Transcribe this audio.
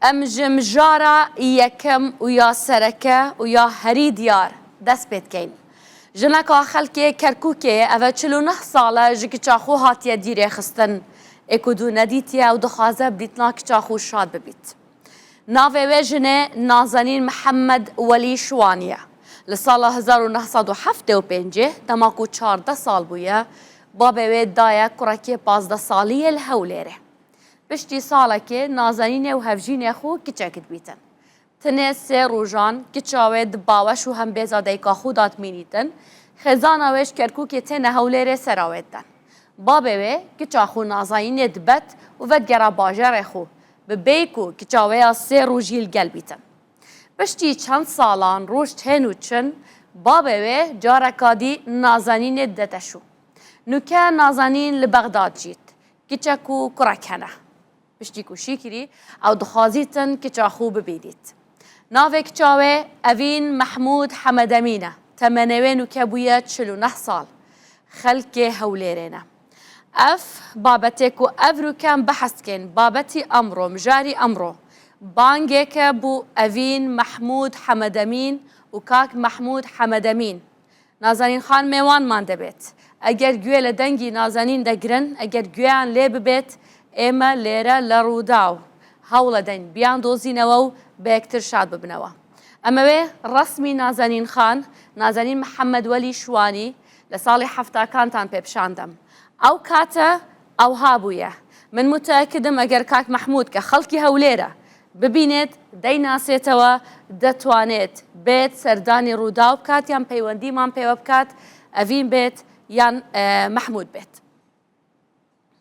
ام جمجارا یکم و یا سرکه و یا هری دیار دست پید کن. جنکا خلک کرکوکه اوه 49 ساله جکی چاخو هاتیه دیره خستن اکدو ندیتیه و دخوازه بریتنا که چاخو شاد ببید. ناوه و جنه نازنین محمد ولی شوانیه. لسال 1975 دماغو 14 سال بویه بابه و دایه کرکی 15 سالیه الهولیره. پشتی ساله که نازنین و هفجین خو کچکت بیتن. تنه سه روزان کچاوه دباوش و هم بیزاده که خودات مینیتن خزانوش کرکوکی تنه هولیره سراویدن. بابه و کچاخو نازنین دبت و ودگره باجر خو به بیکو کچاوه سه روزیل گل بیتن. پشتی چند سالان روش تنو چن بابه و جارکادی نازنین دتشو. نوکه نازنین لبغداد جیت کچکو کرکنه. پشتی کوشی کری او دخوازیتن که چاخو ببینید. ناوه کچاوه اوین محمود حمد امینه تمنوین و کبویه 49 سال خلک هولیرینه. اف بابتی کو افرو کم بحث کن بابتی امرو مجاری امرو بانگه که بو اوین محمود حمد امین و کاک محمود حمد امین نازنین خان میوان مانده بیت. اگر گوی لدنگی نازنین دگرن اگر گویان لی ببیت اما لیره لروداو هاولا دن بیان دوزینو بیکتر شاد ببنوا. اما به رسمی نازنین خان نازنین محمد ولی شوانی لسالی حفتا کانتان پیبشاندم. او کاتا او هابویه. من متأكدم اگر کاک محمود که خلکی هولیره ببینید دی ناسیتوا دتوانید بیت سردانی روداو بکات یان پیوندی من پیو بکات اوین بیت یان محمود بیت.